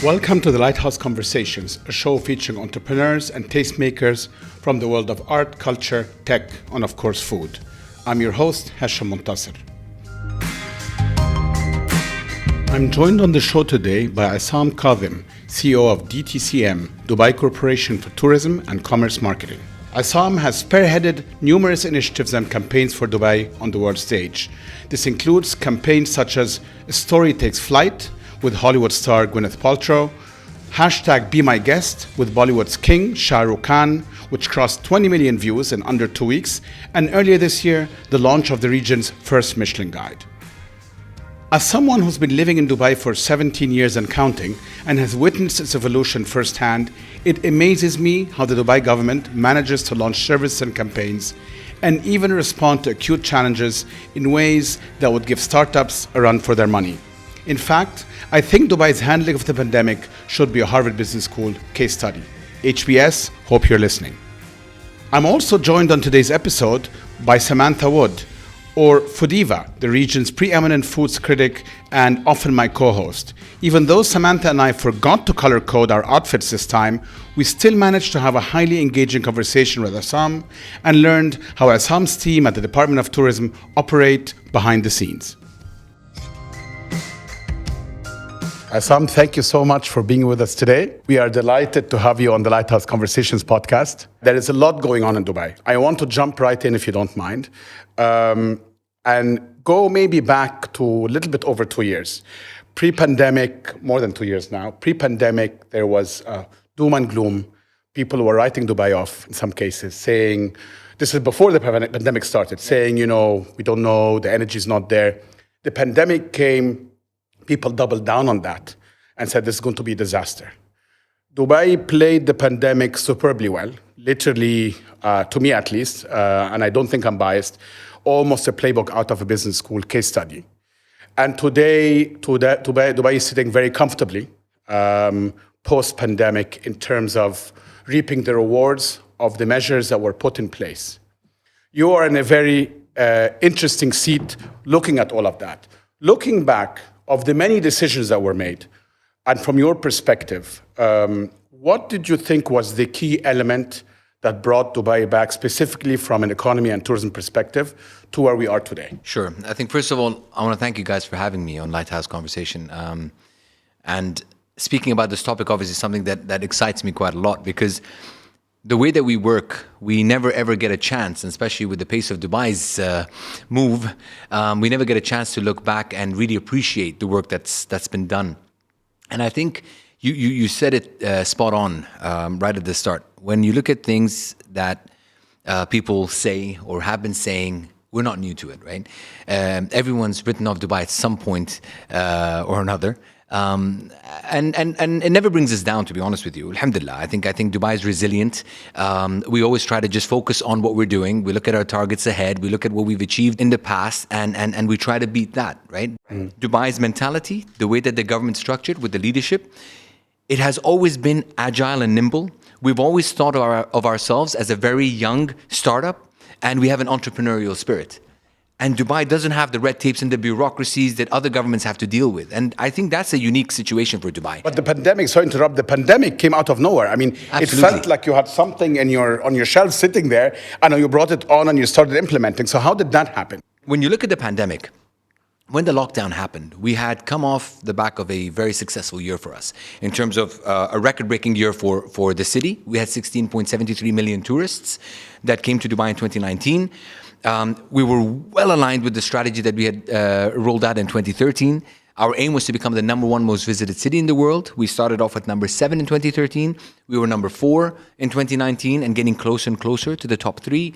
Welcome to the Lighthouse Conversations, a show featuring entrepreneurs and tastemakers from the world of art, culture, tech, and of course food. I'm your host, Hashem and Samantha. I'm joined on the show today by Issam Kazim, CEO of DTCM, Dubai Corporation for Tourism and Commerce Marketing. Issam has spearheaded numerous initiatives and campaigns for Dubai on the world stage. This includes campaigns such as A Story Takes Flight with Hollywood star Gwyneth Paltrow, hashtag Be My Guest with Bollywood's king Shah Rukh Khan, which crossed 20 million views in under 2 weeks, and earlier this year, the launch of the region's first Michelin guide. As someone who's been living in Dubai for 17 years and counting, and has witnessed its evolution firsthand, it amazes me how the Dubai government manages to launch services and campaigns, and even respond to acute challenges in ways that would give startups a run for their money. In fact, I think Dubai's handling of the pandemic should be a Harvard Business School case study. HBS, hope you're listening. I'm also joined on today's episode by Samantha Wood, or FooDiva, the region's preeminent foods critic and often my co-host. Even though Samantha and I forgot to color code our outfits this time, we still managed to have a highly engaging conversation with Issam and learned how Issam's team at the Department of Tourism operate behind the scenes. Issam, thank you so much for being with us today. We are delighted to have you on the Lighthouse Conversations podcast. There is a lot going on in Dubai. I want to jump right in if you don't mind, and go maybe back to a little bit over 2 years. Pre-pandemic, more than 2 years now, pre-pandemic, there was doom and gloom. People were writing Dubai off in some cases, saying, this is before the pandemic started, saying, we don't know, the energy's not there. The pandemic came. People doubled down on that and said this is going to be a disaster. Dubai played the pandemic superbly well, literally, to me at least, and I don't think I'm biased, almost a playbook out of a business school case study. And today, Dubai is sitting very comfortably post-pandemic in terms of reaping the rewards of the measures that were put in place. You are in a very interesting seat looking at all of that. Looking back, of the many decisions that were made, and from your perspective, what did you think was the key element that brought Dubai back, specifically from an economy and tourism perspective, to where we are today? Sure. I think, first of all, I want to thank you guys for having me on Lighthouse Conversation. And speaking about this topic, obviously, something that excites me quite a lot, because the way that we work, we never ever get a chance, and especially with the pace of Dubai's move, we never get a chance to look back and really appreciate the work that's been done. And I think you said it spot on right at the start. When you look at things that people say or have been saying, we're not new to it, right? Everyone's written off Dubai at some point or another. And it never brings us down, to be honest with you. Alhamdulillah, I think Dubai is resilient. We always try to just focus on what we're doing. We look at our targets ahead. We look at what we've achieved in the past, and we try to beat that, right? Dubai's mentality, the way that the government's structured with the leadership, it has always been agile and nimble. We've always thought of ourselves as a very young startup, and we have an entrepreneurial spirit. And Dubai doesn't have the red tapes and the bureaucracies that other governments have to deal with. And I think that's a unique situation for Dubai. But the pandemic, sorry to interrupt, the pandemic came out of nowhere. I mean, Absolutely. It felt like you had something on your shelf sitting there, and you brought it on and you started implementing. So how did that happen? When you look at the pandemic, when the lockdown happened, we had come off the back of a very successful year for us. In terms of a record-breaking year for the city, we had 16.73 million tourists that came to Dubai in 2019. We were well aligned with the strategy that we had rolled out in 2013. Our aim was to become the number 1 most visited city in the world. We started off at number 7 in 2013. We were number 4 in 2019 and getting closer and closer to the top 3.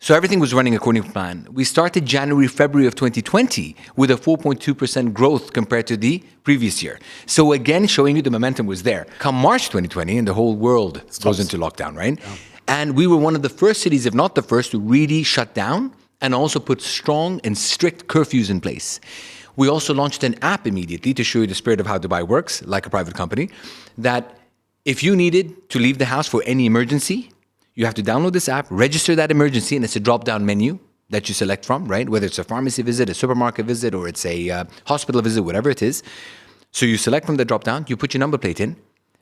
So everything was running according to plan. We started January, February of 2020 with a 4.2% growth compared to the previous year. So again, showing you the momentum was there. Come March 2020, and the whole world goes into lockdown, right? Yeah. And we were one of the first cities, if not the first, to really shut down and also put strong and strict curfews in place. We also launched an app immediately to show you the spirit of how Dubai works, like a private company, that if you needed to leave the house for any emergency, you have to download this app, register that emergency, and it's a drop-down menu that you select from, right? Whether it's a pharmacy visit, a supermarket visit, or it's a hospital visit, whatever it is. So you select from the drop down, you put your number plate in,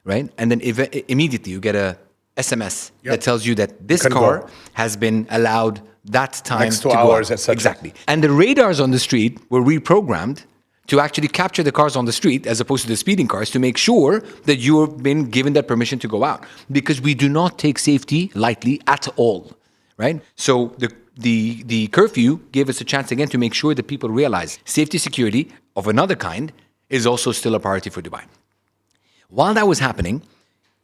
right? And then immediately you get a SMS that tells you that this car has been allowed that time next 2 to hours, go etc. Exactly. And the radars on the street were reprogrammed to actually capture the cars on the street as opposed to the speeding cars to make sure that you have been given that permission to go out. Because we do not take safety lightly at all, right? So the curfew gave us a chance again to make sure that people realize safety security of another kind is also still a priority for Dubai. While that was happening,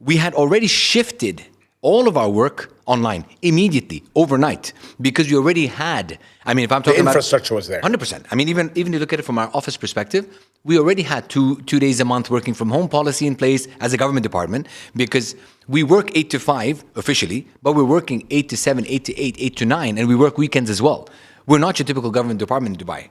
we had already shifted all of our work online immediately, overnight, because we already had, I mean, if I'm talking about... The infrastructure was there. 100%. I mean, even you look at it from our office perspective, we already had two days a month working from home policy in place as a government department, because we work 8 to 5 officially, but we're working 8 to 7, 8 to 8, 8 to 9, and we work weekends as well. We're not your typical government department in Dubai.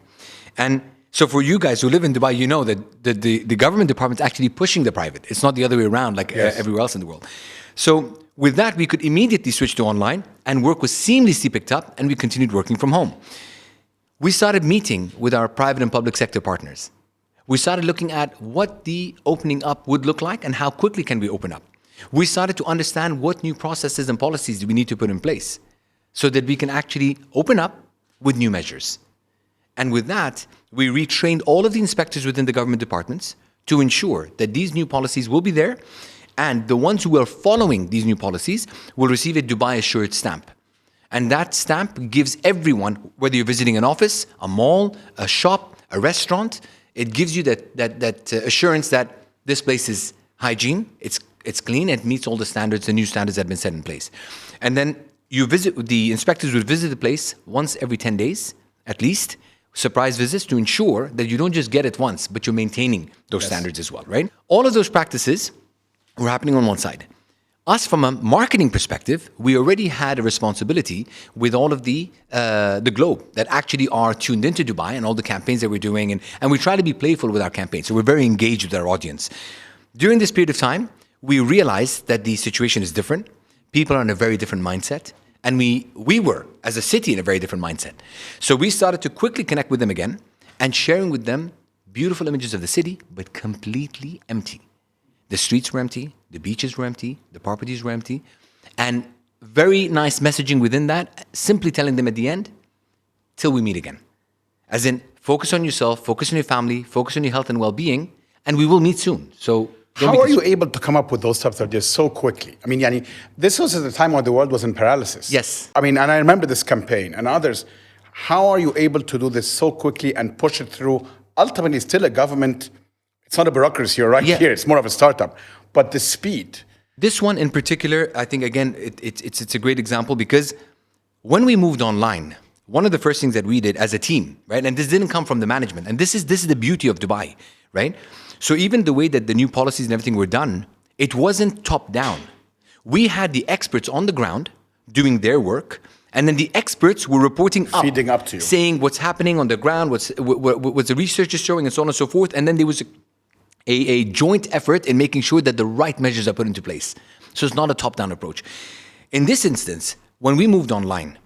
And so for you guys who live in Dubai, you know that the government department is actually pushing the private. It's not the other way around like everywhere else in the world. So with that, we could immediately switch to online and work was seamlessly picked up and we continued working from home. We started meeting with our private and public sector partners. We started looking at what the opening up would look like and how quickly can we open up. We started to understand what new processes and policies do we need to put in place so that we can actually open up with new measures. And with that, we retrained all of the inspectors within the government departments to ensure that these new policies will be there, and the ones who are following these new policies will receive a Dubai Assured stamp. And that stamp gives everyone, whether you're visiting an office, a mall, a shop, a restaurant, it gives you that assurance that this place is hygiene, it's clean, it meets all the standards, the new standards that have been set in place. And then the inspectors would visit the place once every 10 days, at least, surprise visits to ensure that you don't just get it once, but you're maintaining those standards as well, right? All of those practices were happening on one side. Us, from a marketing perspective, we already had a responsibility with all of the globe that actually are tuned into Dubai and all the campaigns that we're doing. And we try to be playful with our campaigns. So we're very engaged with our audience. During this period of time, we realized that the situation is different. People are in a very different mindset. And we were, as a city, in a very different mindset. So we started to quickly connect with them again and sharing with them beautiful images of the city, but completely empty. The streets were empty, the beaches were empty, the properties were empty. And very nice messaging within that, simply telling them at the end, till we meet again. As in, focus on yourself, focus on your family, focus on your health and well-being, and we will meet soon. So how are you able to come up with those types of ideas so quickly? I mean, Yani, this was at the time when the world was in paralysis. Yes. I mean, and I remember this campaign and others. How are you able to do this so quickly and push it through? Ultimately, still a government. It's not a bureaucracy, you're right here. It's more of a startup. But the speed. This one in particular, I think, again, it's a great example because when we moved online, one of the first things that we did as a team, right, and this didn't come from the management, and this is the beauty of Dubai, right? So even the way that the new policies and everything were done, it wasn't top down. We had the experts on the ground doing their work, and then the experts were reporting up, feeding up to you, saying what's happening on the ground, what the research is showing, and so on and so forth. And then there was a joint effort in making sure that the right measures are put into place. So it's not a top-down approach. In this instance, when we moved online,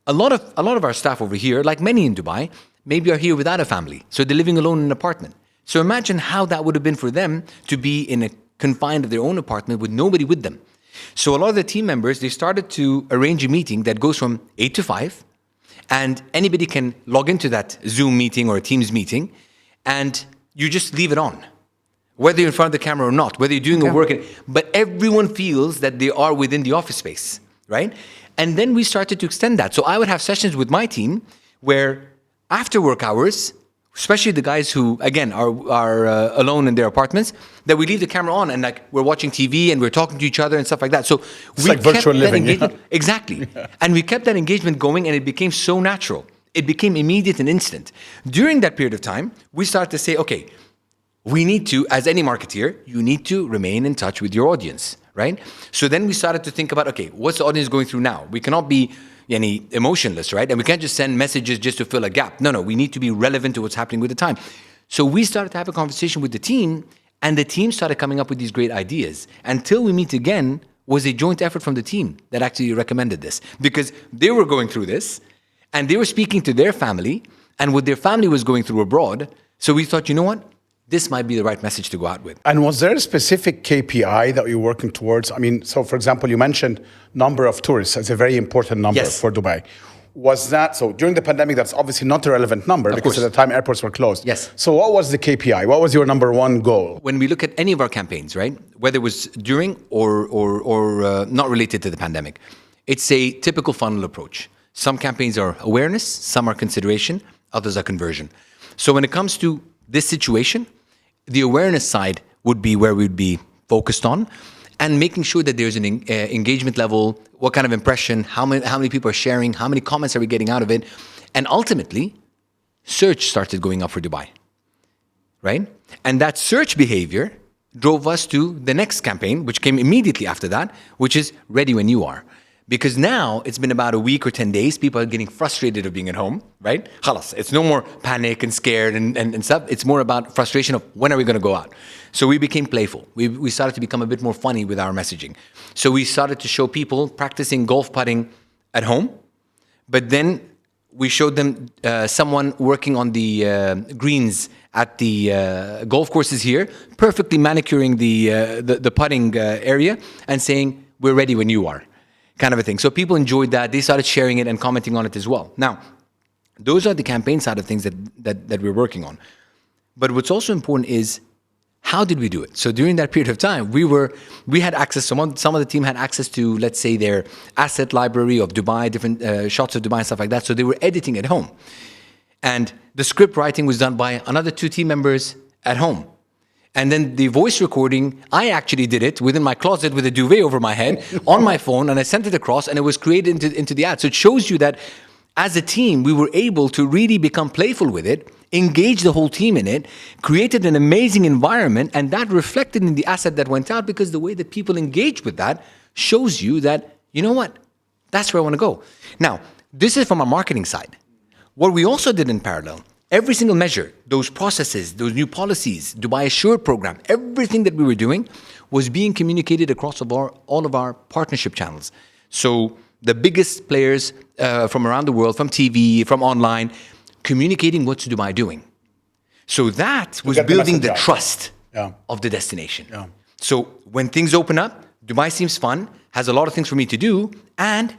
a lot of our staff over here, like many in Dubai, maybe are here without a family, so they're living alone in an apartment. So imagine how that would have been for them to be in a confined of their own apartment with nobody with them. So a lot of the team members, they started to arrange a meeting that goes from 8 to 5, and anybody can log into that Zoom meeting or a Teams meeting, and you just leave it on. Whether you're in front of the camera or not, whether you're doing a work, but everyone feels that they are within the office space, right? And then we started to extend that. So I would have sessions with my team where after work hours, especially the guys who, again, are alone in their apartments, that we leave the camera on and like we're watching TV and we're talking to each other and stuff like that. So it's like virtual living. Exactly. And we kept that engagement going and it became so natural. It became immediate and instant. During that period of time, we started to say, okay, we need to, as any marketeer, you need to remain in touch with your audience, right? So then we started to think about, okay, what's the audience going through now? We cannot be emotionless, right? And we can't just send messages just to fill a gap. No, we need to be relevant to what's happening with the time. So we started to have a conversation with the team, and the team started coming up with these great ideas. Until we meet again was a joint effort from the team that actually recommended this, because they were going through this, and they were speaking to their family, and what their family was going through abroad. So we thought, you know what? this might be the right message to go out with. And was there a specific KPI that you're working towards? I mean, so for example, you mentioned number of tourists as a very important number Yes. for Dubai. Was that, so during the pandemic, that's obviously not a relevant number because course. at the time airports were closed. Yes. So what was the KPI? What was your number one goal? When we look at any of our campaigns, right, whether it was during or not related to the pandemic, it's a typical funnel approach. Some campaigns are awareness, some are consideration, others are conversion. So when it comes to this situation, the awareness side would be where we'd be focused on, and making sure that there's an engagement level, what kind of impression, how many people are sharing, how many comments are we getting out of it, and ultimately, search started going up for Dubai, right? And that search behavior drove us to the next campaign, which came immediately after that, which is Ready When You Are. Because now it's been about a week or 10 days, people are getting frustrated of being at home, right? Khalas, it's no more panic and scared and stuff. It's more about frustration of when are we going to go out? So we became playful. We started to become a bit more funny with our messaging. So we started to show people practicing golf putting at home, but then we showed them someone working on the greens at the golf courses here, perfectly manicuring the putting area and saying, we're ready when you are. Kind of a thing. So people enjoyed that. They started sharing it and commenting on it as well. Now, those are the campaign side of things that we're working on. But what's also important is, how did we do it? So during that period of time, we had access, some of the team had access to, let's say, their asset library of Dubai, different shots of Dubai and stuff like that. So they were editing at home. And the script writing was done by another 2 team members at home. And then the voice recording, I actually did it within my closet with a duvet over my head on my phone, and I sent it across, and it was created into the ad. So it shows you that as a team, we were able to really become playful with it, engage the whole team in it, created an amazing environment, and that reflected in the asset that went out, because the way that people engage with that shows you that, you know what, that's where I want to go. Now, this is from our marketing side. What we also did in parallel, every single measure, those processes, those new policies, Dubai Assured program, everything that we were doing was being communicated across all of our partnership channels. So the biggest players from around the world, from TV, from online, communicating what's Dubai doing. So that was building the trust of the destination. Yeah. So when things open up, Dubai seems fun, has a lot of things for me to do, and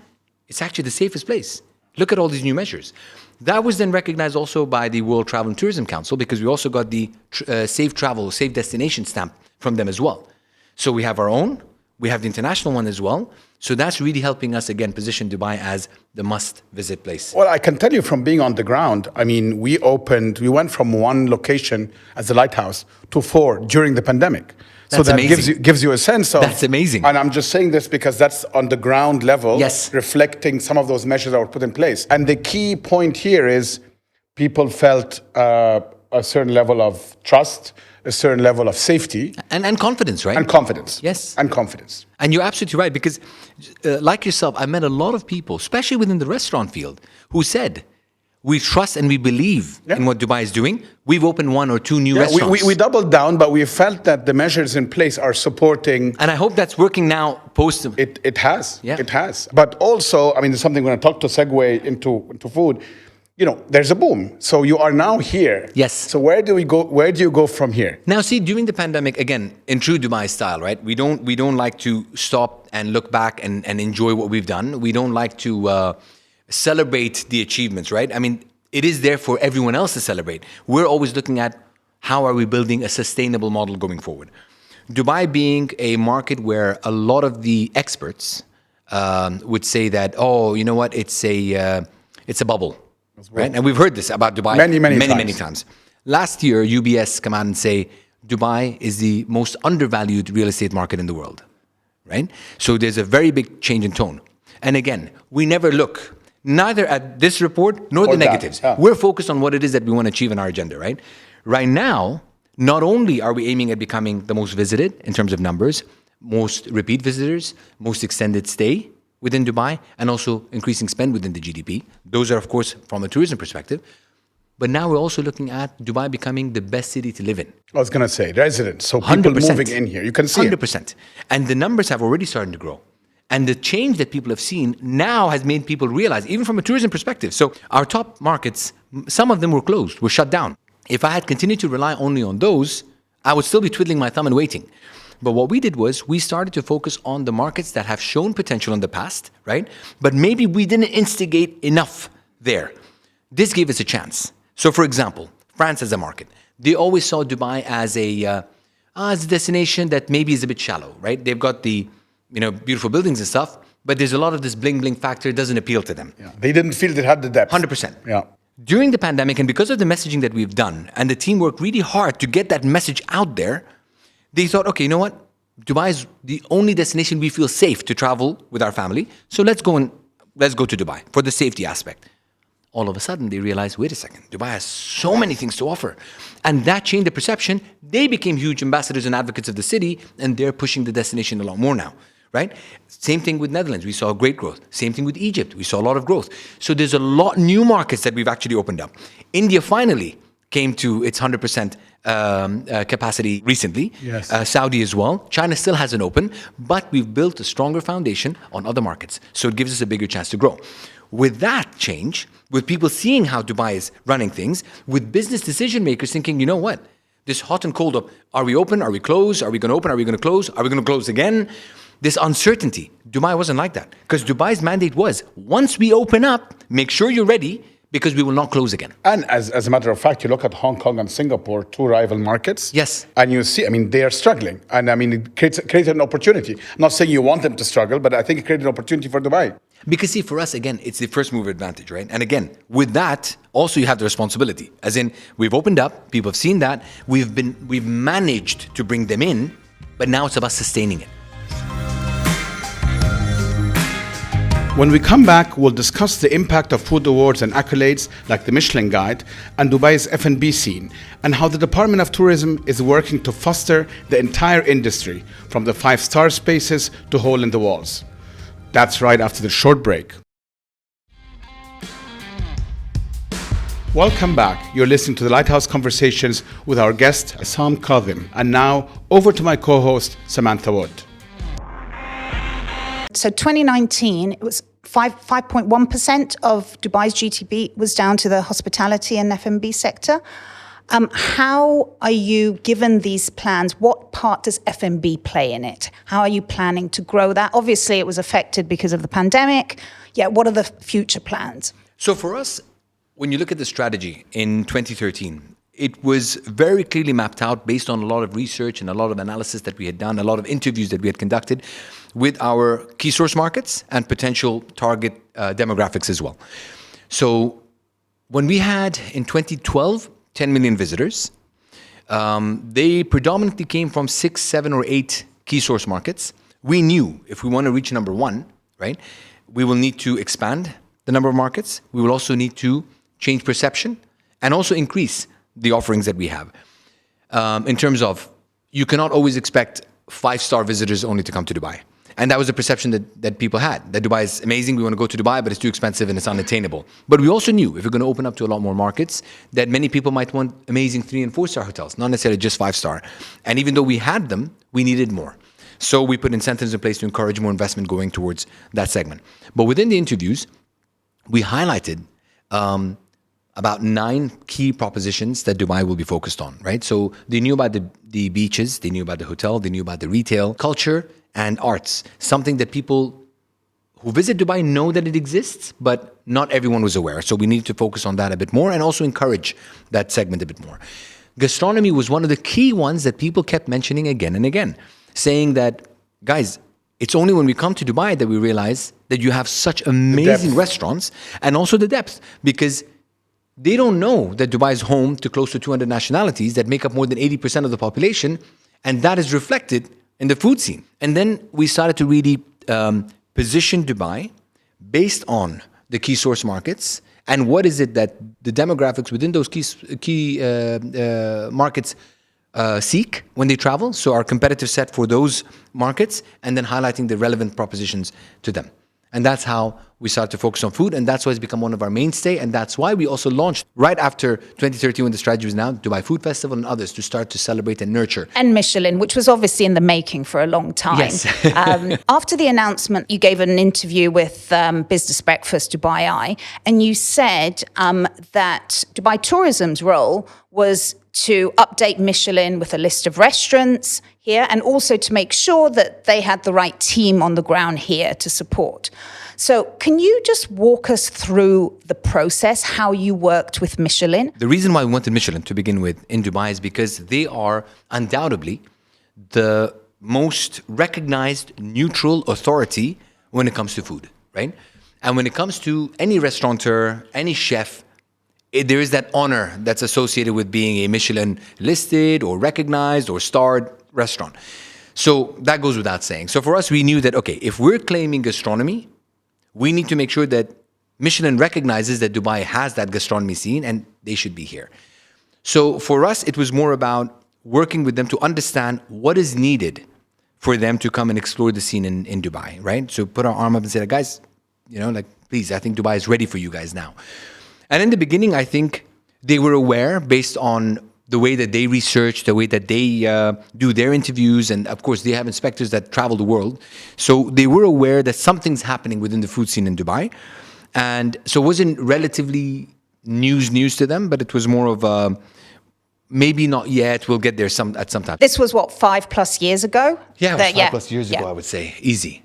it's actually the safest place. Look at all these new measures. That was then recognized also by the World Travel and Tourism Council, because we also got the Safe Travel, Safe Destination stamp from them as well. So we have our own, we have the international one as well. So that's really helping us, again, position Dubai as the must-visit place. Well, I can tell you from being on the ground, I mean, we went from 1 location as the lighthouse to 4 during the pandemic. That's so that amazing. gives you a sense of... That's amazing. And I'm just saying this because that's on the ground level, yes, reflecting some of those measures that were put in place. And the key point here is people felt a certain level of trust, a certain level of safety. And confidence, right? And confidence. Yes. And confidence. And you're absolutely right, because like yourself, I met a lot of people, especially within the restaurant field, who said, we trust and we believe in what Dubai is doing. We've opened 1 or 2 new restaurants. We doubled down, but we felt that the measures in place are supporting. And I hope that's working now post. It has. Yeah. It has. But also, I mean, there's something when I talk to segue into food. You know, there's a boom. So you are now here. Yes. So where do you go from here? Now, see, during the pandemic, again, in true Dubai style, right? We don't like to stop and look back and enjoy what we've done. We don't like to celebrate the achievements, right? I mean, it is there for everyone else to celebrate. We're always looking at how are we building a sustainable model going forward. Dubai being a market where a lot of the experts would say that, oh, you know what, it's a bubble, right? And we've heard this about Dubai many times. Last year, UBS come out and say Dubai is the most undervalued real estate market in the world, right? So there's a very big change in tone. And again, we never look neither at this report nor the negatives. We're focused on what it is that we want to achieve in our agenda, right? Right now, not only are we aiming at becoming the most visited in terms of numbers, most repeat visitors, most extended stay within Dubai, and also increasing spend within the GDP. Those are, of course, from a tourism perspective. But now we're also looking at Dubai becoming the best city to live in. I was going to say, residents, so people 100%. Moving in here. You can see 100%. And the numbers have already started to grow. And the change that people have seen now has made people realize, even from a tourism perspective. So our top markets, some of them were closed, were shut down. If I had continued to rely only on those, I would still be twiddling my thumb and waiting. But what we did was we started to focus on the markets that have shown potential in the past, right? But maybe we didn't instigate enough there. This gave us a chance. So for example, France as a market, they always saw Dubai as a destination that maybe is a bit shallow, right? They've got the beautiful buildings and stuff, but there's a lot of this bling bling factor. It doesn't appeal to them. Yeah. They didn't feel they had the depth. 100%. Yeah. During the pandemic, and because of the messaging that we've done, and the team worked really hard to get that message out there, they thought, okay, you know what? Dubai is the only destination we feel safe to travel with our family. So let's go to Dubai for the safety aspect. All of a sudden, they realized, wait a second, Dubai has so many things to offer. And that changed the perception. They became huge ambassadors and advocates of the city, and they're pushing the destination a lot more now, right? Same thing with Netherlands. We saw great growth. Same thing with Egypt. We saw a lot of growth. So there's a lot new markets that we've actually opened up. India finally came to its 100% capacity recently. Yes. Saudi as well. China still hasn't opened, but we've built a stronger foundation on other markets. So it gives us a bigger chance to grow. With that change, with people seeing how Dubai is running things, with business decision makers thinking, you know what? This hot and cold of, are we open? Are we closed? Are we going to open? Are we going to close? Are we going to close again? This uncertainty. Dubai wasn't like that. Because Dubai's mandate was, once we open up, make sure you're ready, because we will not close again. And as a matter of fact, you look at Hong Kong and Singapore, two rival markets. Yes. And you see, they are struggling. And it created an opportunity. I'm not saying you want them to struggle, but I think it created an opportunity for Dubai. Because see, for us, again, it's the first mover advantage, right? And again, with that, also you have the responsibility. As in, we've opened up, people have seen that, we've managed to bring them in, but now it's about sustaining it. When we come back, we'll discuss the impact of food awards and accolades like the Michelin Guide and Dubai's F&B scene, and how the Department of Tourism is working to foster the entire industry, from the 5-star spaces to hole in the walls. That's right after the short break. Welcome back. You're listening to the Lighthouse Conversations with our guest, Issam Kazim. And now, over to my co-host, Samantha Wood. So 2019, it was 5.1% of Dubai's GDP was down to the hospitality and F&B sector. How are you, given these plans, what part does F&B play in it? How are you planning to grow that? Obviously, it was affected because of the pandemic. Yeah, what are the future plans? So for us, when you look at the strategy in 2013, it was very clearly mapped out based on a lot of research and a lot of analysis that we had done, a lot of interviews that we had conducted with our key source markets and potential target demographics as well. So when we had in 2012, 10 million visitors, they predominantly came from 6, 7, or 8 key source markets. We knew if we want to reach number 1, right, we will need to expand the number of markets. We will also need to change perception and also increase the offerings that we have. In terms of, you cannot always expect 5-star visitors only to come to Dubai. And that was the perception that people had, that Dubai is amazing, we want to go to Dubai, but it's too expensive and it's unattainable. But we also knew, if we're going to open up to a lot more markets, that many people might want amazing 3- and 4-star hotels, not necessarily just 5-star. And even though we had them, we needed more. So we put incentives in place to encourage more investment going towards that segment. But within the interviews, we highlighted about 9 key propositions that Dubai will be focused on, right? So they knew about the beaches, they knew about the hotel, they knew about the retail, culture, and arts. Something that people who visit Dubai know that it exists, but not everyone was aware. So we need to focus on that a bit more and also encourage that segment a bit more. Gastronomy was one of the key ones that people kept mentioning again and again, saying that, guys, it's only when we come to Dubai that we realize that you have such amazing restaurants and also the depth, because they don't know that Dubai is home to close to 200 nationalities that make up more than 80% of the population, and that is reflected in the food scene. And then we started to really position Dubai based on the key source markets and what is it that the demographics within those key markets seek when they travel. So our competitive set for those markets, and then highlighting the relevant propositions to them. And that's how we started to focus on food, and that's why it's become one of our mainstay. And that's why we also launched right after 2013, when the strategy was announced, Dubai Food Festival and others, to start to celebrate and nurture. And Michelin, which was obviously in the making for a long time. Yes. After the announcement, you gave an interview with Business Breakfast Dubai Eye, and you said that Dubai Tourism's role was to update Michelin with a list of restaurants here, and also to make sure that they had the right team on the ground here to support. So can you just walk us through the process, how you worked with Michelin? The reason why we wanted Michelin to begin with in Dubai is because they are undoubtedly the most recognized neutral authority when it comes to food, right? And when it comes to any restaurateur, any chef, there is that honor that's associated with being a Michelin listed or recognized or starred restaurant. So that goes without saying. So for us, we knew that, okay, if we're claiming gastronomy, we need to make sure that Michelin recognizes that Dubai has that gastronomy scene and they should be here. So for us, it was more about working with them to understand what is needed for them to come and explore the scene in Dubai, right? So put our arm up and say, guys, please, I think Dubai is ready for you guys now. And in the beginning, I think they were aware, based on the way that they research, the way that they do their interviews, and of course, they have inspectors that travel the world. So they were aware that something's happening within the food scene in Dubai. And so it wasn't relatively news to them, but it was more of a, maybe not yet, we'll get there at some time. This was what, 5+ years ago? Yeah, it was 5+ years ago, I would say. Easy.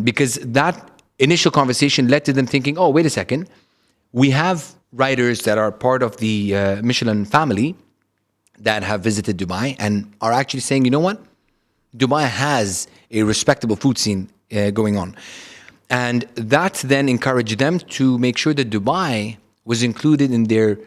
Because that initial conversation led to them thinking, oh, wait a second. We have writers that are part of the Michelin family that have visited Dubai and are actually saying, you know what? Dubai has a respectable food scene going on. And that then encouraged them to make sure that Dubai was included in their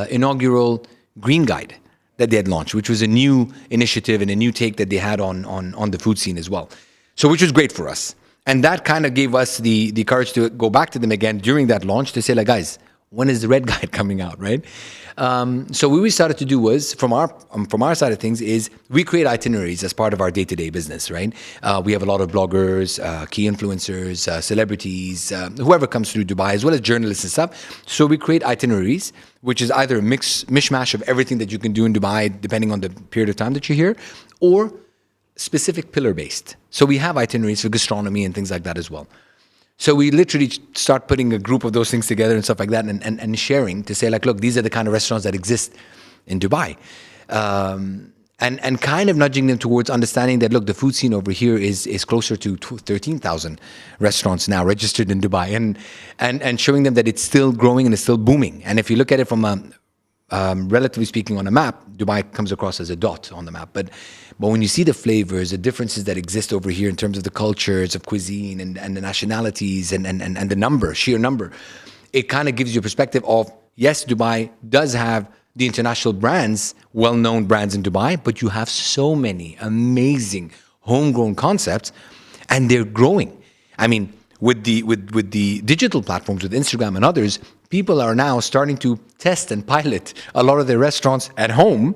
inaugural Green Guide that they had launched, which was a new initiative and a new take that they had on the food scene as well. So which was great for us. And that kind of gave us the courage to go back to them again during that launch to say, like, guys, when is the Red Guide coming out, right? So what we started to do was, from our side of things, is we create itineraries as part of our day-to-day business, right? We have a lot of bloggers, key influencers, celebrities, whoever comes through Dubai, as well as journalists and stuff. So we create itineraries, which is either a mishmash of everything that you can do in Dubai, depending on the period of time that you're here, or specific pillar-based. So we have itineraries for gastronomy and things like that as well. So we literally start putting a group of those things together and stuff like that, and sharing to say, like, look, these are the kind of restaurants that exist in Dubai. And kind of nudging them towards understanding that, look, the food scene over here is closer to 13,000 restaurants now registered in Dubai, and showing them that it's still growing and it's still booming. And if you look at it from a relatively speaking on a map, Dubai comes across as a dot on the map. But when you see the flavors, the differences that exist over here in terms of the cultures of cuisine and the nationalities and the sheer number, it kind of gives you a perspective of, yes, Dubai does have the international brands, well-known brands in Dubai, but you have so many amazing homegrown concepts, and they're growing. I mean, with the digital platforms, with Instagram and others, people are now starting to test and pilot a lot of their restaurants at home,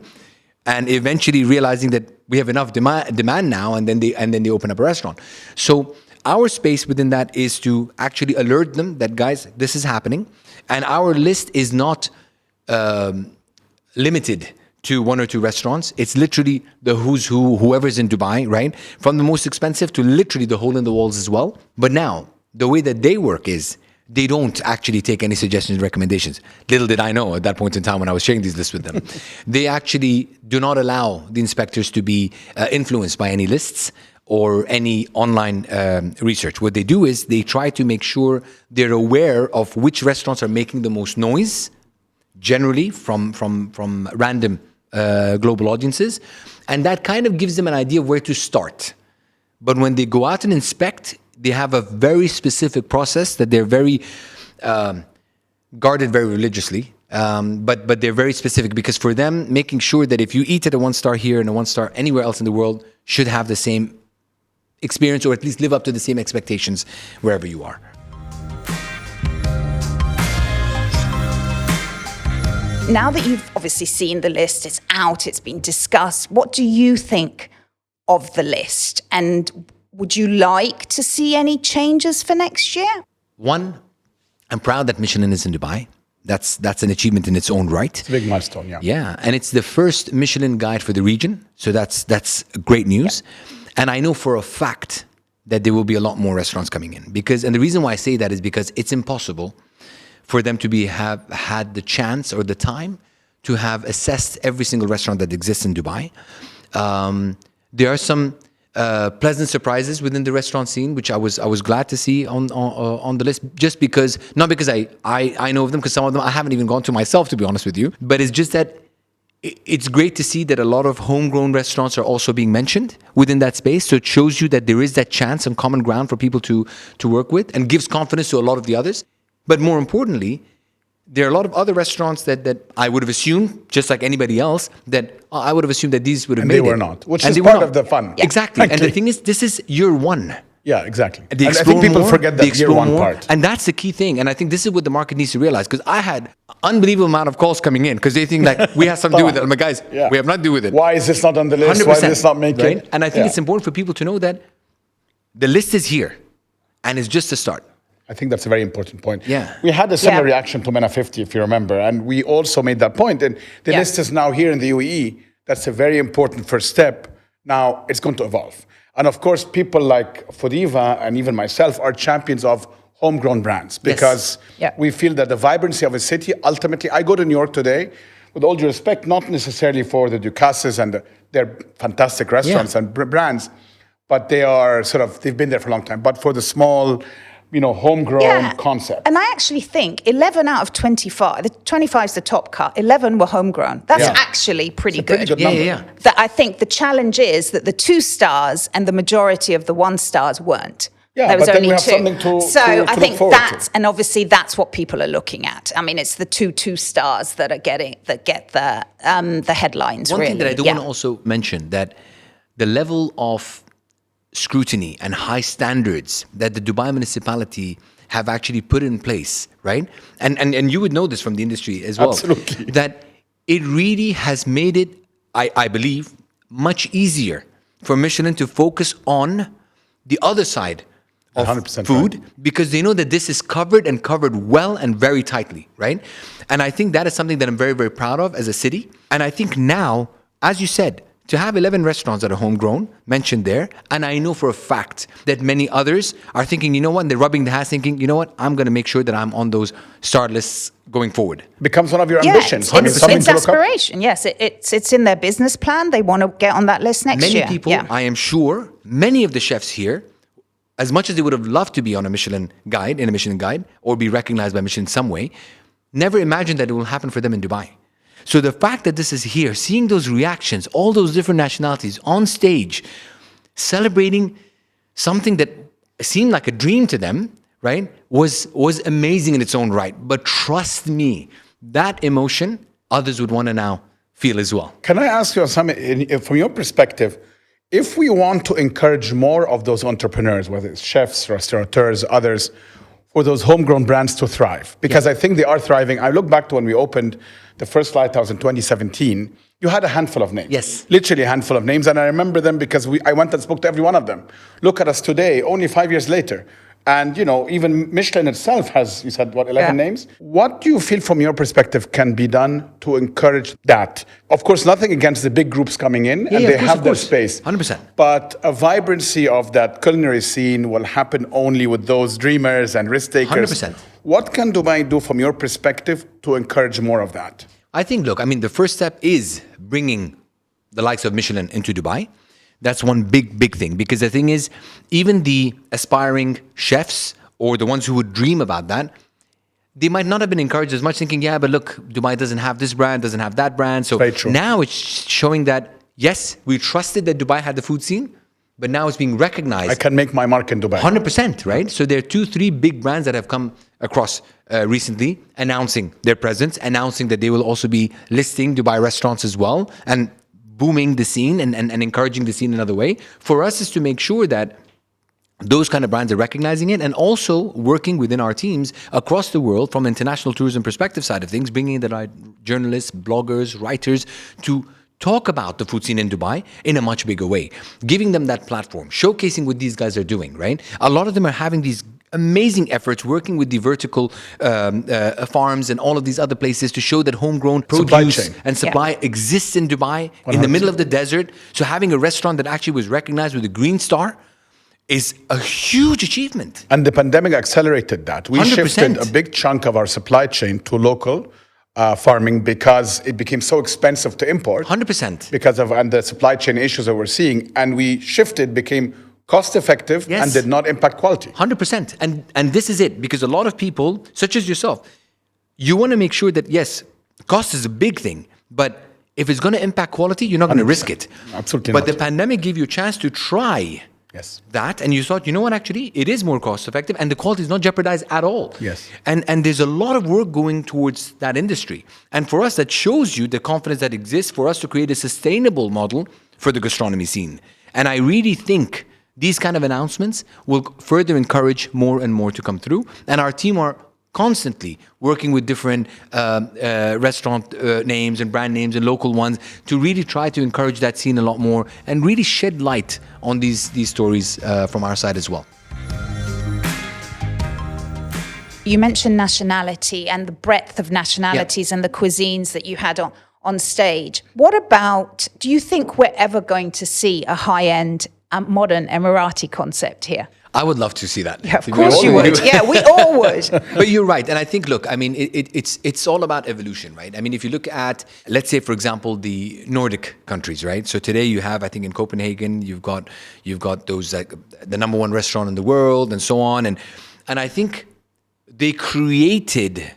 and eventually realizing that we have enough demand now, and then they open up a restaurant. So our space within that is to actually alert them that, guys, this is happening, and our list is not limited to 1 or 2 restaurants. It's literally the who's who, whoever's in Dubai, right? From the most expensive to literally the hole in the walls as well. But now, the way that they work is, they don't actually take any suggestions and recommendations. Little did I know at that point in time when I was sharing these lists with them. They actually do not allow the inspectors to be influenced by any lists or any online research. What they do is they try to make sure they're aware of which restaurants are making the most noise, generally from random global audiences. And that kind of gives them an idea of where to start. But when they go out and inspect, they have a very specific process that they're very guarded very religiously. But they're very specific, because for them, making sure that if you eat at a 1-star here and a 1-star anywhere else in the world should have the same experience, or at least live up to the same expectations wherever you are. Now that you've obviously seen the list, it's out, it's been discussed, what do you think of the list? And Would you like to see any changes for next year? One, I'm proud that Michelin is in Dubai. That's an achievement in its own right. It's a big milestone, yeah. Yeah, and it's the first Michelin guide for the region, so that's great news. Yeah. And I know for a fact that there will be a lot more restaurants coming in, and the reason why I say that is because it's impossible for them to have had the chance or the time to have assessed every single restaurant that exists in Dubai. There are some pleasant surprises within the restaurant scene, which I was glad to see on the list, just because, not because I know of them, because some of them I haven't even gone to myself, to be honest with you, but it's just that it's great to see that a lot of homegrown restaurants are also being mentioned within that space. So it shows you that there is that chance and common ground for people to work with, and gives confidence to a lot of the others. But more importantly, there are a lot of other restaurants that I would have assumed, just like anybody else, that I would have assumed that these would have made it. And they were not, which is part of the fun. Yeah. Exactly. And the thing is, this is year one. Yeah, exactly. And I think people forget that year one part. And that's the key thing. And I think this is what the market needs to realize, because I had unbelievable amount of calls coming in because they think like we have something to do with it. I'm like, guys, we have nothing to do with it. Why is this not on the list? 100%, why is this not making it? Right? And I think it's important for people to know that the list is here and it's just a start. I think that's a very important point. Yeah. We had a similar reaction to MENA 50, if you remember, and we also made that point. And the list is now here in the UAE. That's a very important first step. Now it's going to evolve. And of course, people like FooDiva and even myself are champions of homegrown brands, because we feel that the vibrancy of a city, ultimately, I go to New York today, with all due respect, not necessarily for the Ducasses and their fantastic restaurants and brands, but they've been there for a long time. But for the small, homegrown concept. And I actually think 11 out of 25, the 25 is the top cut, 11 were homegrown. That's actually pretty good. Number. That I think the challenge is that the 2 stars and the majority of the 1 stars weren't. Yeah, there was but only then we have 2. something to I think that's, and obviously that's what people are looking at. I mean, it's the 2 stars that get the headlines. One really. thing that I do want to also mention, that the level of scrutiny and high standards that the Dubai municipality have actually put in place, right? And you would know this from the industry as well. Absolutely. That it really has made it, I believe, much easier for Michelin to focus on the other side of 100% food, right. because they know that this is covered well and very tightly, right? And I think that is something that I'm very, very proud of as a city. And I think now, as you said, to have 11 restaurants that are homegrown mentioned there, and I know for a fact that many others are thinking, you know what, and they're rubbing the hands thinking, you know what, I'm going to make sure that I'm on those star lists going forward. Becomes one of your ambitions. It's aspiration. Yes, it's in their business plan. They want to get on that list next year. Many people, I am sure, many of the chefs here, as much as they would have loved to be on a Michelin guide, or be recognized by Michelin in some way, never imagined that it will happen for them in Dubai. So the fact that this is here, seeing those reactions, all those different nationalities on stage, celebrating something that seemed like a dream to them, right, was amazing in its own right. But trust me, that emotion, others would want to now feel as well. Can I ask you, Sam, from your perspective, if we want to encourage more of those entrepreneurs, whether it's chefs, restaurateurs, others, for those homegrown brands to thrive, because I think they are thriving. I look back to when we opened the first lighthouse in 2017, you had a handful of names. Yes. Literally a handful of names. And I remember them because I went and spoke to every one of them. Look at us today, only 5 years later. And, even Michelin itself has, you said, 11 names? What do you feel from your perspective can be done to encourage that? Of course, nothing against the big groups coming in, and they have their space. 100%. But a vibrancy of that culinary scene will happen only with those dreamers and risk takers. 100%. What can Dubai do from your perspective to encourage more of that? I think, the first step is bringing the likes of Michelin into Dubai. That's one big thing, because the thing is, even the aspiring chefs or the ones who would dream about that, they might not have been encouraged as much, thinking, but look, Dubai doesn't have this brand, doesn't have that brand. So now it's showing that, yes, we trusted that Dubai had the food scene, but now it's being recognized. I can make my mark in Dubai. 100%, right? So there are 2-3 big brands that have come across recently, announcing their presence, announcing that they will also be listing Dubai restaurants as well, and booming the scene and encouraging the scene another way. For us is to make sure that those kind of brands are recognizing it, and also working within our teams across the world from international tourism perspective side of things, bringing in the right journalists, bloggers, writers to talk about the food scene in Dubai in a much bigger way, giving them that platform, showcasing what these guys are doing, right? A lot of them are having these amazing efforts working with the vertical farms and all of these other places to show that homegrown produce and supply exists in Dubai, 100%. In the middle of the desert. So having a restaurant that actually was recognized with a green star is a huge achievement. And the pandemic accelerated that. We 100%. Shifted a big chunk of our supply chain to local farming because it became so expensive to import. 100%. Because of and the supply chain issues that we're seeing. And we shifted, became cost effective and did not impact quality. 100%. And this is it, because a lot of people, such as yourself, you want to make sure that, yes, cost is a big thing, but if it's going to impact quality, you're not going to risk it. Absolutely but not. The pandemic gave you a chance to try that, and you thought, you know what, actually, it is more cost effective and the quality is not jeopardized at all. Yes. And there's a lot of work going towards that industry. And for us, that shows you the confidence that exists for us to create a sustainable model for the gastronomy scene. And I really think these kind of announcements will further encourage more and more to come through. And our team are constantly working with different restaurant names and brand names and local ones to really try to encourage that scene a lot more and really shed light on these stories from our side as well. You mentioned nationality and the breadth of nationalities and the cuisines that you had on stage. What about, do you think we're ever going to see a high-end modern Emirati concept here? I would love to see that. Yeah, of course you would. Yeah, we all would. But you're right. And I think, look, I mean, it's all about evolution, right? I mean, if you look at, let's say, for example, the Nordic countries, right? So today you have, I think in Copenhagen, you've got those, like the #1 restaurant in the world and so on. And I think they created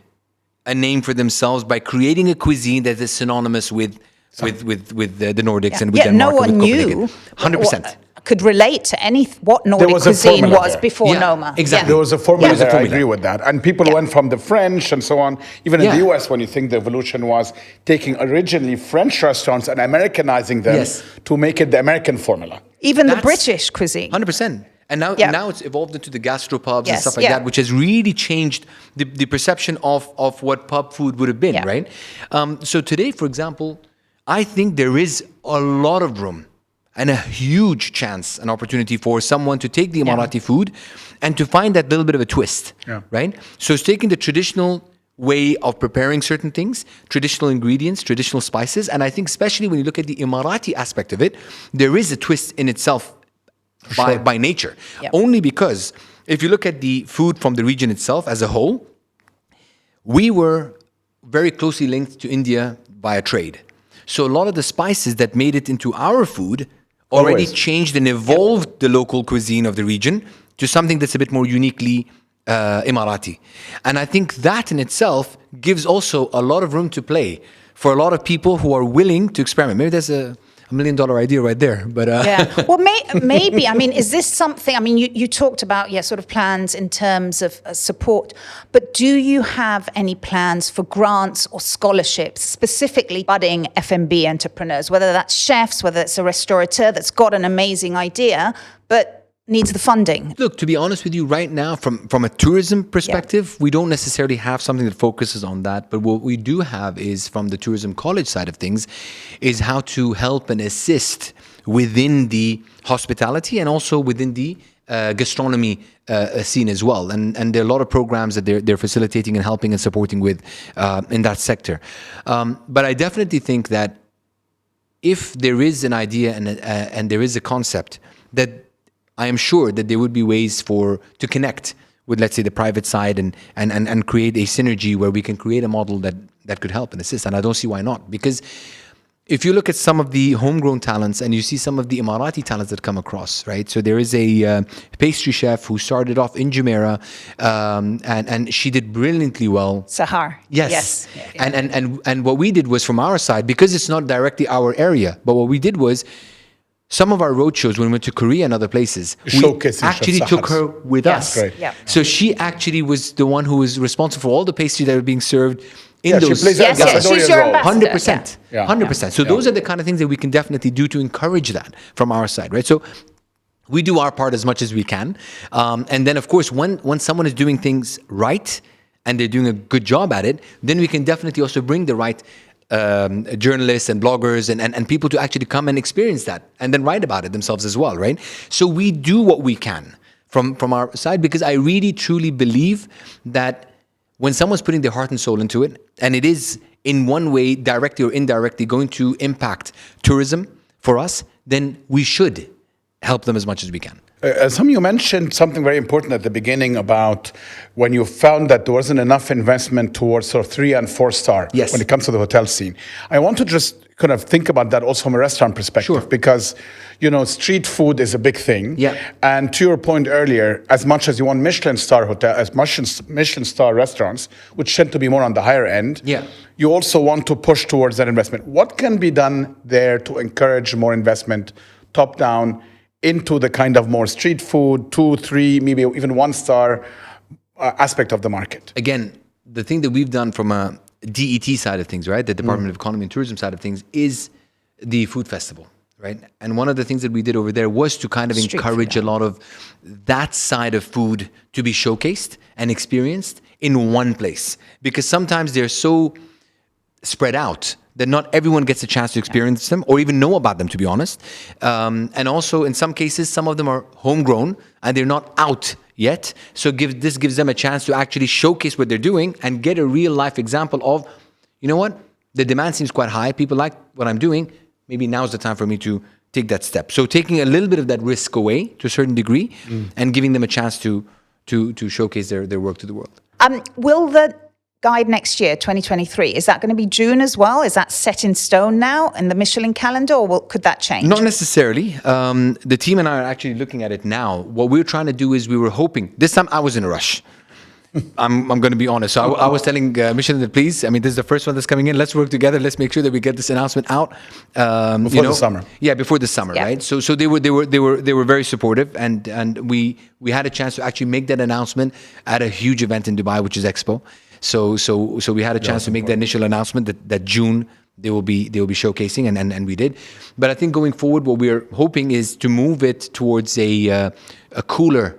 a name for themselves by creating a cuisine that is synonymous with the Nordics and with Denmark. No one knew. 100%. Could relate to what Nordic cuisine was before Noma. Exactly. There was a formula there, I agree with that. And people went from the French and so on. Even in the US, when you think the evolution was taking originally French restaurants and Americanizing them to make it the American formula. Even the British cuisine. 100%. And now it's evolved into the gastropubs and stuff like that, which has really changed the perception of what pub food would have been, right? So today, for example, I think there is a lot of room and a huge chance, an opportunity for someone to take the Emirati food and to find that little bit of a twist, right? So it's taking the traditional way of preparing certain things, traditional ingredients, traditional spices, and I think especially when you look at the Emirati aspect of it, there is a twist in itself by nature. Only because if you look at the food from the region itself as a whole, we were very closely linked to India via trade. So a lot of the spices that made it into our food already changed and evolved the local cuisine of the region to something that's a bit more uniquely Emirati. And I think that in itself gives also a lot of room to play for a lot of people who are willing to experiment. Maybe there's a $1 million idea right there. But well, maybe. I mean, is this something? I mean, you talked about sort of plans in terms of support, but do you have any plans for grants or scholarships, specifically budding F&B entrepreneurs, whether that's chefs, whether it's a restaurateur that's got an amazing idea, but needs the funding? Look, to be honest with you, right now, from a tourism perspective, we don't necessarily have something that focuses on that. But what we do have is, from the tourism college side of things, is how to help and assist within the hospitality and also within the gastronomy scene as well. And there are a lot of programs that they're facilitating and helping and supporting with in that sector. But I definitely think that if there is an idea and there is a concept, that I am sure that there would be ways to connect with, let's say, the private side and create a synergy where we can create a model that could help and assist. And I don't see why not. Because if you look at some of the homegrown talents and you see some of the Emirati talents that come across, right? So there is a pastry chef who started off in Jumeirah and she did brilliantly well. Sahar. Yes. And what we did was, from our side, because it's not directly our area, but what we did was, some of our roadshows, when we went to Korea and other places, we actually took her with us. So she actually was the one who was responsible for all the pastries that were being served in those. She's your ambassador. 100%. 100%. So those are the kind of things that we can definitely do to encourage that from our side, right? So we do our part as much as we can. And then, of course, when someone is doing things right and they're doing a good job at it, then we can definitely also bring the right journalists and bloggers and people to actually come and experience that and then write about it themselves as well, right? So we do what we can from our side, because I really truly believe that when someone's putting their heart and soul into it, and it is in one way, directly or indirectly, going to impact tourism for us, then we should help them as much as we can. You mentioned something very important at the beginning about when you found that there wasn't enough investment towards sort of 3 and 4 star Yes. when it comes to the hotel scene. I want to just kind of think about that also from a restaurant perspective, Sure. because, street food is a big thing. Yeah. And to your point earlier, as much as you want Michelin star Michelin star restaurants, which tend to be more on the higher end, Yeah. you also want to push towards that investment. What can be done there to encourage more investment, top down, into the kind of more street food, 2, 3, maybe even 1 star aspect of the market? Again, the thing that we've done from a DET side of things, right, the Department of Economy and Tourism side of things, is the food festival, right? And one of the things that we did over there was to kind of Street encourage food. a lot of that side of food to be showcased and experienced in one place, because sometimes they're so spread out that not everyone gets a chance to experience them or even know about them, to be honest. And also, in some cases, some of them are homegrown and they're not out yet. So this gives them a chance to actually showcase what they're doing and get a real life example of, you know what, the demand seems quite high. People like what I'm doing. Maybe now's the time for me to take that step. So taking a little bit of that risk away to a certain degree and giving them a chance to showcase their work to the world. Will the guide next year, 2023, is that going to be June as well? Is that set in stone now in the Michelin calendar, or could that change? Not necessarily. The team and I are actually looking at it now. What we're trying to do is we were hoping, this time I was in a rush. I'm going to be honest. So I was telling Michelin that, please, this is the first one that's coming in. Let's work together. Let's make sure that we get this announcement out Before the summer. Yeah, before the summer, Yeah. right? So they were very supportive, and we had a chance to actually make that announcement at a huge event in Dubai, which is Expo. So we had a chance to make the initial announcement that June they will be showcasing, and we did. But I think going forward, what we're hoping is to move it towards a cooler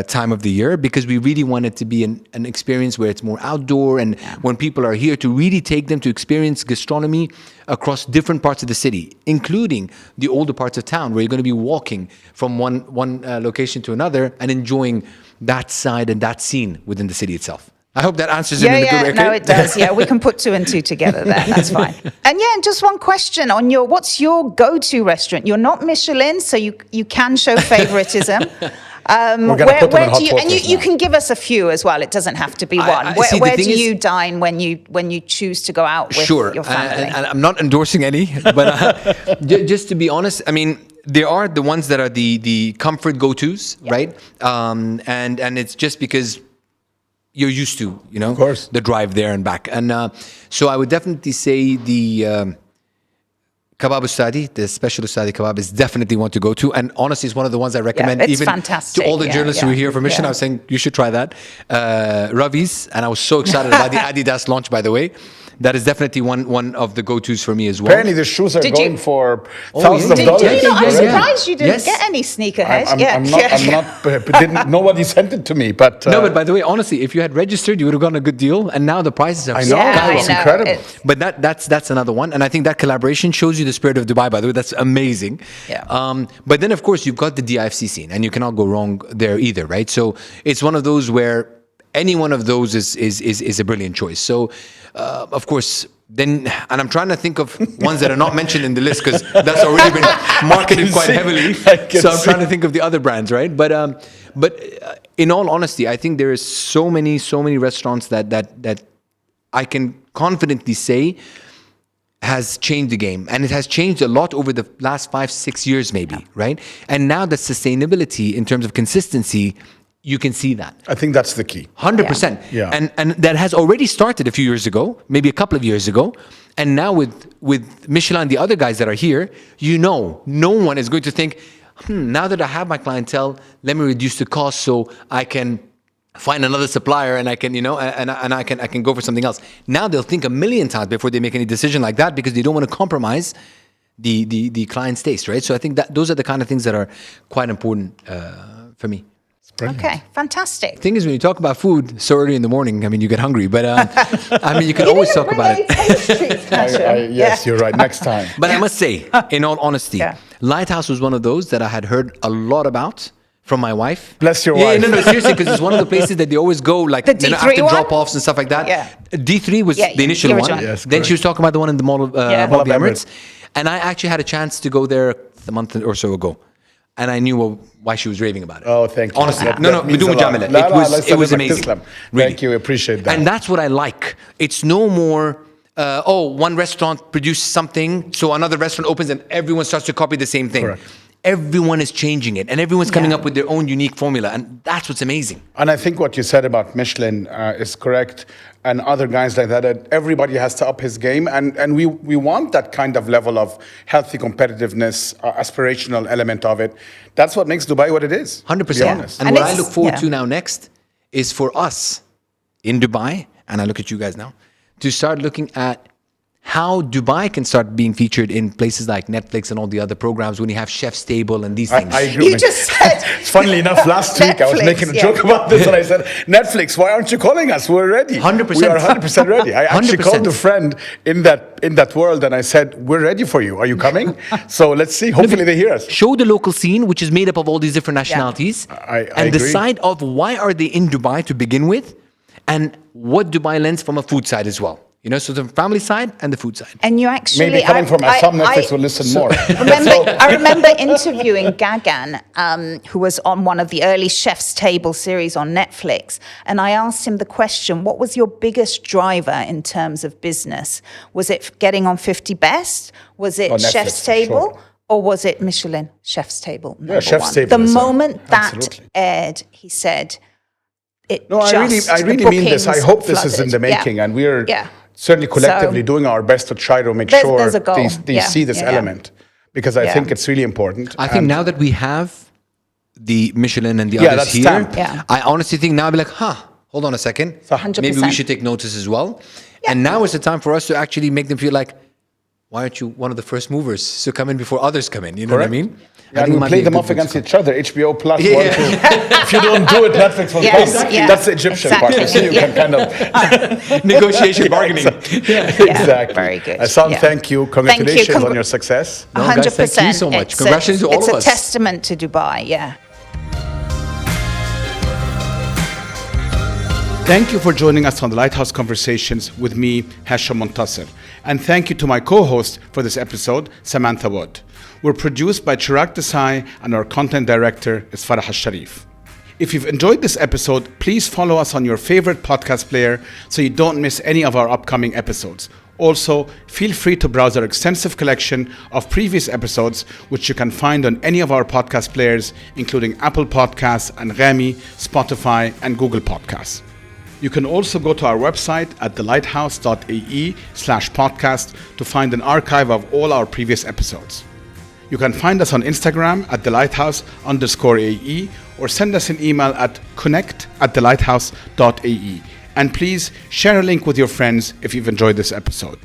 time of the year, because we really want it to be an experience where it's more outdoor, and when people are here, to really take them to experience gastronomy across different parts of the city, including the older parts of town, where you're going to be walking from one location to another and enjoying that side and that scene within the city itself. I hope that answers it in a good way. No, it does. Yeah, we can put 2 and 2 together there. That's fine. And just one question on what's your go-to restaurant? You're not Michelin, so you can show favoritism. We're gonna put them in hot and waters you now. can give us a few as well. It doesn't have to be one. See, the Where thing do is- you dine when you choose to go out with Sure, your family? and I'm not endorsing any, but just to be honest, there are the ones that are the comfort go-tos, right? And it's just because you're used to, Of course. the drive there and back. And so I would definitely say the kebab ustadi, the special ustadi kebab, is definitely one to go to. And honestly, it's one of the ones I recommend it's even fantastic. to all the Yeah, journalists yeah, who are here from Michelin. yeah. I was saying, you should try that. Ravi's, and I was so excited about the Adidas launch, by the way. That is definitely one of the go-tos for me as well. Apparently, the shoes are Did going you- for Oh, thousands yeah. of dollars. Did you not? I'm Yeah. surprised you didn't Yes. get any sneakerheads. Nobody sent it to me, but No, but by the way, honestly, if you had registered, you would have gotten a good deal. And now the prices are I know, Yeah, it's I know. incredible. But that's another one, and I think that collaboration shows you the spirit of Dubai. By the way, that's amazing. Yeah. But then, of course, you've got the DIFC scene, and you cannot go wrong there either, right? So it's one of those where any one of those is a brilliant choice. So, of course. Then, and I'm trying to think of ones that are not mentioned in the list, because that's already been marketed quite heavily. So I'm trying to think of the other brands, right? But in all honesty, I think there is so many restaurants that I can confidently say has changed the game, and it has changed a lot over the last 5-6 years, maybe, right? And now the sustainability in terms of consistency, you can see that. I think that's the key. 100%. Yeah. And that has already started a few years ago, maybe a couple of years ago. And now with Michelin and the other guys that are here, no one is going to think, now that I have my clientele, let me reduce the cost so I can find another supplier and I can, and I can go for something else. Now they'll think a million times before they make any decision like that, because they don't want to compromise the client's taste, right? So I think that those are the kind of things that are quite important for me. Brilliant. Okay, fantastic. Thing is, when you talk about food so early in the morning, I mean, you get hungry. But I mean, you can always talk about it. Yes, you're right. Next time. But I must say, in all honesty, Lighthouse was one of those that I had heard a lot about from my wife. Bless your Yeah, wife. no, seriously, because it's one of the places that they always go, like The D3 after one? drop-offs and stuff like that. Yeah. D3 was Yeah, the initial the one. original one. Yes, Then she was talking about the one in the Mall of, Mall of the Emirates. Emirates. And I actually had a chance to go there a month or so ago. And I knew why she was raving about it. Oh, thank you. Honestly, That no, means a بدون lot. مجاملة. لا, لا, It was let's amazing. Islam. Really. Thank you. Appreciate that. And that's what I like. It's no more, one restaurant produces something, so another restaurant opens and everyone starts to copy the same thing. Correct. Everyone is changing it and everyone's coming up with their own unique formula. And that's what's amazing. And I think what you said about Michelin is correct, and other guys like that. That everybody has to up his game, and we want that kind of level of healthy competitiveness, aspirational element of it. That's what makes Dubai what it is. 100%. To be honest. And And what I it's- look forward yeah. to now next is for us in Dubai, and I look at you guys now, to start looking at how Dubai can start being featured in places like Netflix and all the other programs when you have Chef's Table and these things. I agree. You with just said. Funnily enough, last week I was Netflix, making a yeah. joke about this, and I said, "Netflix, why aren't you calling us? We're ready. 100%. We are 100% ready." I actually 100%. called a friend in that world, and I said, "We're ready for you. Are you coming?" So let's see. Hopefully they hear us. Show the local scene, which is made up of all these different nationalities, I and agree. decide of why are they in Dubai to begin with, and what Dubai lends from a food side as well. You know, so the family side and the food side. And you actually. Maybe coming from Assam, Netflix will listen more. I remember interviewing Gagan, who was on one of the early Chef's Table series on Netflix, and I asked him the question, what was your biggest driver in terms of business? Was it getting on 50 Best? Was it Netflix, Chef's for Table? sure. Or was it Michelin Chef's Table? Number Chef's one? Table The is moment that absolutely. aired, he said, it No, I really the mean this. I bookings hope this is in the flooded. Yeah. making, and we're Yeah. certainly collectively So- doing our best to try to make There's- sure there's a goal. they Yeah. see this Yeah, yeah. element, because I Yeah. think it's really important. I think And now that we have the Michelin and the Yeah, others that here, stamp. Yeah. I honestly think now I'll be like, hold on a second. 100%. Maybe we should take notice as well. And now is the time for us to actually make them feel like, why aren't you one of the first movers? So come in before others come in. You know Correct. what I mean? Yeah, I and think it we might play be a them good off book to against come. each other. HBO Plus. Yeah. 1, 2. If you don't do it, Netflix will Yes, come. yeah. That's the Egyptian part. Exactly. So you can kind of Negotiation, bargaining. exactly. Very good. Assam, Yeah. thank you. Congratulations on your success. No, guys, 100%. thank you so much. It's Congratulations to all it's of a us. testament to Dubai, yeah. Thank you for joining us on the Lighthouse Conversations with me, Hashem and Samantha. And thank you to my co-host for this episode, Samantha Wood. We're produced by Chirag Desai, and our content director is Farah Al-Sharif. If you've enjoyed this episode, please follow us on your favorite podcast player so you don't miss any of our upcoming episodes. Also, feel free to browse our extensive collection of previous episodes, which you can find on any of our podcast players, including Apple Podcasts, Anghami, Spotify, and Google Podcasts. You can also go to our website at thelighthouse.ae/podcast to find an archive of all our previous episodes. You can find us on Instagram at thelighthouse_AE, or send us an email at connect@thelighthouse.ae. And please share a link with your friends if you've enjoyed this episode.